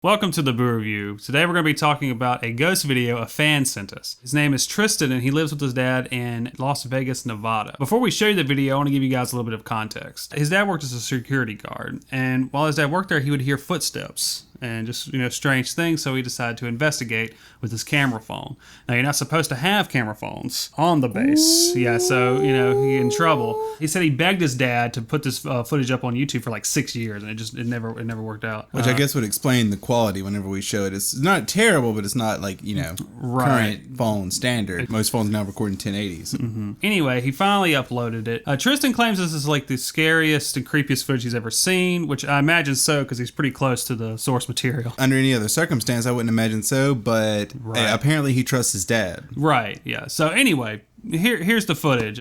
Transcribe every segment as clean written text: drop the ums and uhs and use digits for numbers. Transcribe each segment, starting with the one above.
Welcome to the Boo Review. Today we're going to be talking about a ghost video a fan sent us. His name is Tristan and he lives with his dad in Las Vegas, Nevada. Before we show you the video, I want to give you guys a little bit of context. His dad worked as a security guard, and while his dad worked there, he would hear footsteps and just, strange things, so he decided to investigate with his camera phone. Now, you're not supposed to have camera phones on the base. Yeah, so, he in trouble. He said he begged his dad to put this footage up on YouTube for like 6 years, and it never worked out. Which I guess would explain the quality whenever we show it. It's not terrible, but it's not like, current phone standard. Most phones now record in 1080s. Mm-hmm. Anyway, he finally uploaded it. Tristan claims this is like the scariest and creepiest footage he's ever seen, which I imagine so, because he's pretty close to the source material. Under any other circumstance, I wouldn't imagine so, but apparently he trusts his dad. Right, yeah. So anyway, here's the footage.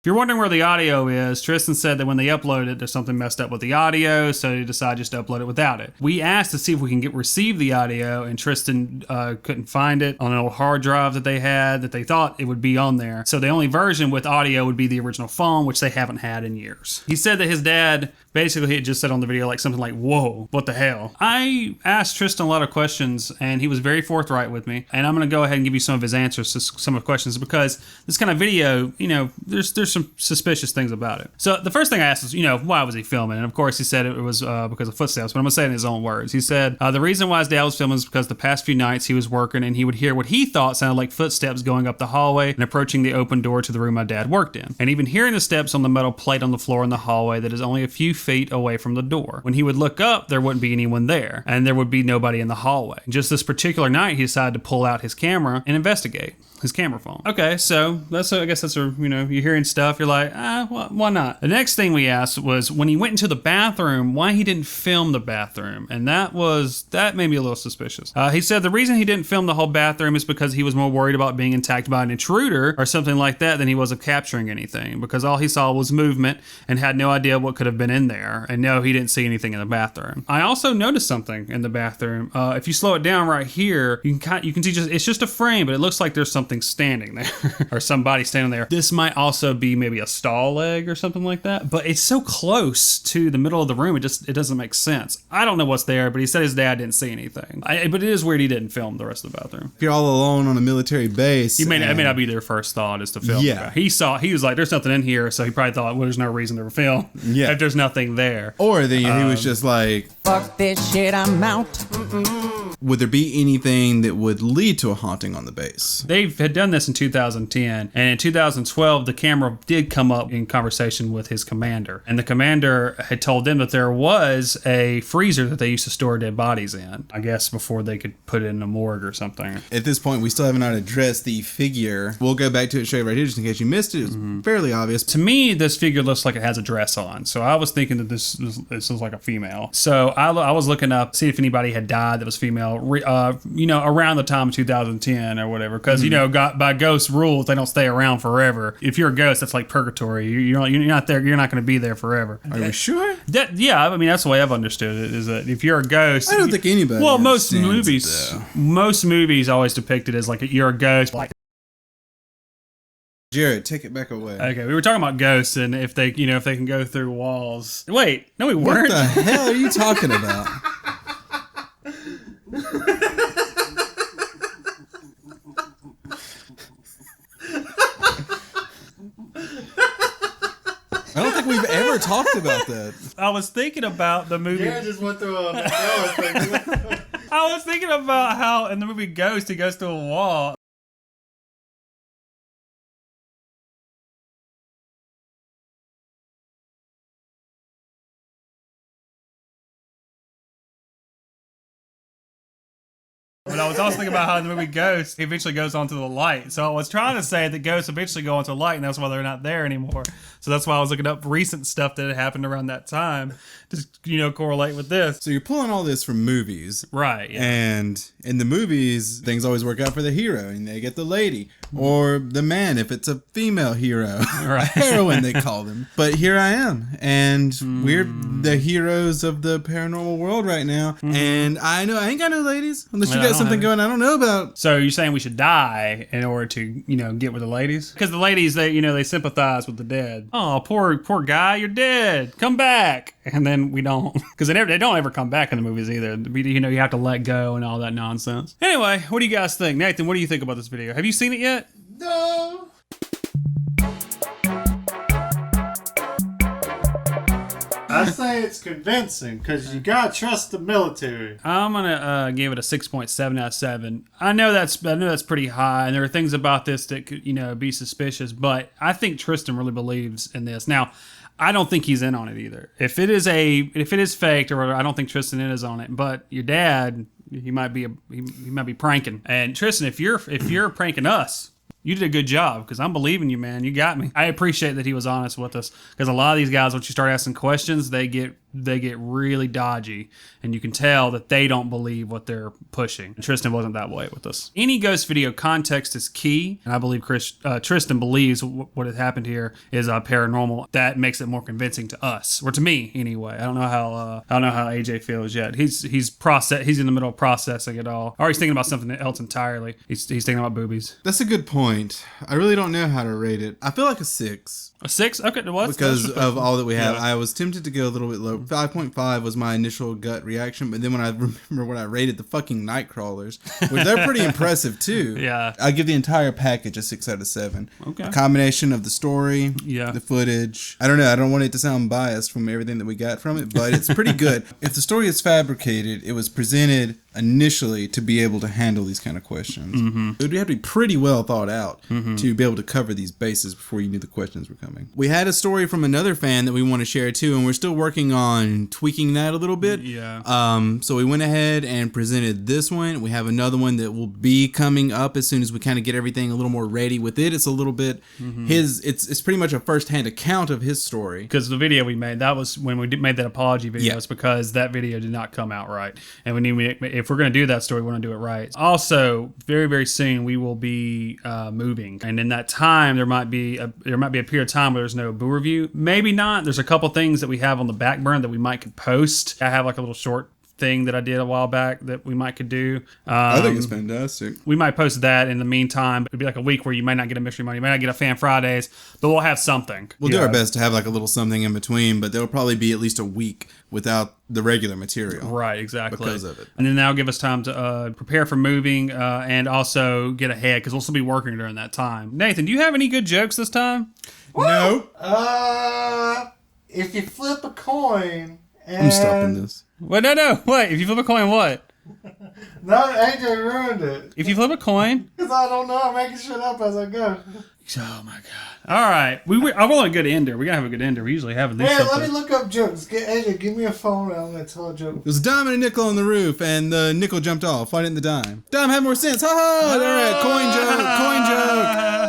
If you're wondering where the audio is, Tristan said that when they upload it, there's something messed up with the audio, so he decided just to upload it without it. We asked to see if we can receive the audio, and Tristan couldn't find it on an old hard drive that they had that they thought it would be on there. So the only version with audio would be the original phone, which they haven't had in years. He said that his dad basically had just said on the video like something like, "Whoa, what the hell?" I asked Tristan a lot of questions, and he was very forthright with me. And I'm going to go ahead and give you some of his answers to some of the questions, because this kind of video, there's some suspicious things about it. So the first thing I asked was, why was he filming? And of course he said it was because of footsteps, but I'm going to say it in his own words. He said the reason why his dad was filming is because the past few nights he was working and he would hear what he thought sounded like footsteps going up the hallway and approaching the open door to the room my dad worked in. And even hearing the steps on the metal plate on the floor in the hallway that is only a few feet away from the door. When he would look up, there wouldn't be anyone there, and there would be nobody in the hallway. Just this particular night, he decided to pull out his camera and investigate. His camera phone. Okay, so I guess that's you're hearing stuff, you're like, why not? The next thing we asked was when he went into the bathroom, why he didn't film the bathroom, and that made me a little suspicious. He said the reason he didn't film the whole bathroom is because he was more worried about being attacked by an intruder or something like that than he was of capturing anything, because all he saw was movement and had no idea what could have been in there, and no, he didn't see anything in the bathroom. I also noticed something in the bathroom. If you slow it down right here, you can see it's just a frame, but it looks like there's something standing there or somebody standing there. This might also be maybe a stall leg or something like that, but it's so close to the middle of the room, it doesn't make sense. I don't know what's there, but he said his dad didn't see anything. But it is weird he didn't film the rest of the bathroom. If you're all alone on a military base, it may not be their first thought is to film. Yeah, he was like, there's nothing in here, so he probably thought, well, there's no reason to film if there's nothing there. Or then he was just like, fuck this shit, I'm out. Would there be anything that would lead to a haunting on the base? They had done this in 2010, and in 2012, the camera did come up in conversation with his commander, and the commander had told them that there was a freezer that they used to store dead bodies in, I guess before they could put it in a morgue or something. At this point, we still haven't addressed the figure. We'll go back to it, show you right here, just in case you missed it. It was fairly obvious. To me, this figure looks like it has a dress on, so I was thinking that this was like a female. So I was looking up, see if anybody had died that was female, around the time of 2010 or whatever, because by ghost rules, they don't stay around forever. If you're a ghost, that's like purgatory. You're not there. You're not going to be there forever. Are you sure? Yeah, that's the way I've understood it. Is that if you're a ghost, I don't think anybody. Well, most movies always depict it as like you're a ghost. Like, Jared, take it back away. Okay, we were talking about ghosts and if they can go through walls. Wait, no, we weren't. What the hell are you talking about? I don't think we've ever talked about that. I was thinking about the movie. Jared just went through a... I was thinking about how in the movie Ghost, he goes through a wall. But I was also thinking about how in the movie Ghost, he eventually goes onto the light. So I was trying to say that ghosts eventually go onto the light, and that's why they're not there anymore. So that's why I was looking up recent stuff that had happened around that time, just correlate with this. So you're pulling all this from movies, Right? Yeah. And in the movies, things always work out for the hero, and they get the lady or the man if it's a female hero, right? A heroine they call them. But here I am, and we're the heroes of the paranormal world right now. And I know I ain't got no ladies unless you got something going I don't know about. So you're saying we should die in order to get with the ladies? Because the ladies they sympathize with the dead. Oh, poor guy, you're dead. Come back. And then we don't, because they don't ever come back in the movies either. You have to let go and all that nonsense. Anyway, what do you guys think? Nathan, what do you think about this video? Have you seen it yet? No. I say it's convincing because you gotta trust the military. I'm gonna give it a 6.7 out of 7. I know that's pretty high, and there are things about this that could be suspicious. But I think Tristan really believes in this. Now, I don't think he's in on it either. If it is faked, or I don't think Tristan is on it. But your dad, he might be pranking. And Tristan, if you're pranking us, you did a good job, because I'm believing you, man. You got me. I appreciate that he was honest with us, because a lot of these guys, once you start asking questions, they get really dodgy, and you can tell that they don't believe what they're pushing. And Tristan wasn't that way with us. Any ghost video, context is key, and I believe Tristan believes what has happened here is paranormal. That makes it more convincing to us, or to me anyway. I don't know how AJ feels yet. He's in the middle of processing it all, or he's thinking about something else entirely. He's thinking about boobies. That's a good point. I really don't know how to rate it. I feel like a 6. A 6? Okay, well, because of all that we have. Yeah. I was tempted to go a little bit low. 5.5 was my initial gut reaction, but then when I remember when I rated the fucking night crawlers, which they're pretty impressive too. Yeah. I give the entire package a 6 out of 7. Okay. A combination of the story, yeah, the footage. I don't know. I don't want it to sound biased from everything that we got from it, but it's pretty good. If the story is fabricated, it was presented initially to be able to handle these kind of questions. Mm-hmm. It would have to be pretty well thought out to be able to cover these bases before you knew the questions were coming. We had a story from another fan that we want to share too, and we're still working on tweaking that a little bit. Yeah. So we went ahead and presented this one. We have another one that will be coming up as soon as we kind of get everything a little more ready with it. It's a little bit it's pretty much a first-hand account of his story. Because the video we made, that was when we made that apology video. It's because that video did not come out right, and if we're going to do that story, we want to do it right. Also, very, very soon we will be moving, and in that time there might be a period of time where there's no boo review. Maybe not. There's a couple things that we have on the back burner that we might could post. I have like a little short thing that I did a while back that we might could do. I think it's fantastic. We might post that in the meantime. It'd be like a week where you might not get a Mystery Monday, you might not get a Fan Fridays, but we'll have something. We'll do our best to have like a little something in between, but there'll probably be at least a week without the regular material. Right, exactly. Because of it. And then that'll give us time to prepare for moving and also get ahead, because we'll still be working during that time. Nathan, do you have any good jokes this time? No. If you flip a coin and... I'm stopping this. Well, no. Wait, if you flip a coin, what? No, AJ ruined it. If you flip a coin? Because I don't know. I'm making shit up as I go. Oh, my God. All right. I want a good ender. We're going to have a good ender. We usually have at least let me look up jokes. AJ, give me a phone and I'm going to tell a joke. There was a dime and a nickel on the roof, and the nickel jumped off. Why didn't the dime? Dime had more sense. Ha ha! All right, coin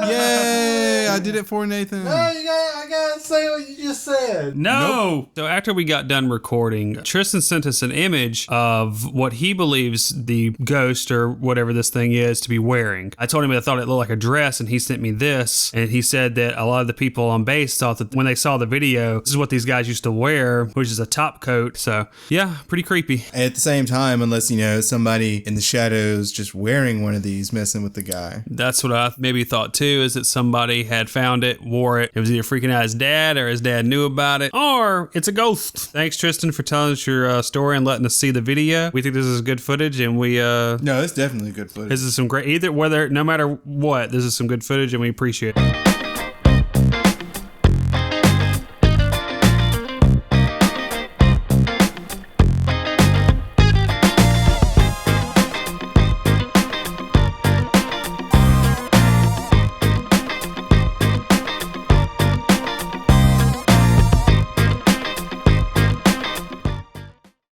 joke. Yay! I did it for Nathan. No, I gotta say what you just said. No. Nope. So after we got done recording, Tristan sent us an image of what he believes the ghost or whatever this thing is to be wearing. I told him I thought it looked like a dress, and he sent me this, and he said that a lot of the people on base thought that when they saw the video, this is what these guys used to wear, which is a top coat. So yeah, pretty creepy. At the same time, unless somebody in the shadows just wearing one of these messing with the guy. That's what I maybe thought too, is that somebody had found it, wore it. It was either freaking out his dad, or his dad knew about it, or it's a ghost. Thanks, Tristan, for telling us your story and letting us see the video. We think this is good footage, and we no, it's definitely good footage. This is some great, no matter what, this is some good footage, and we appreciate it.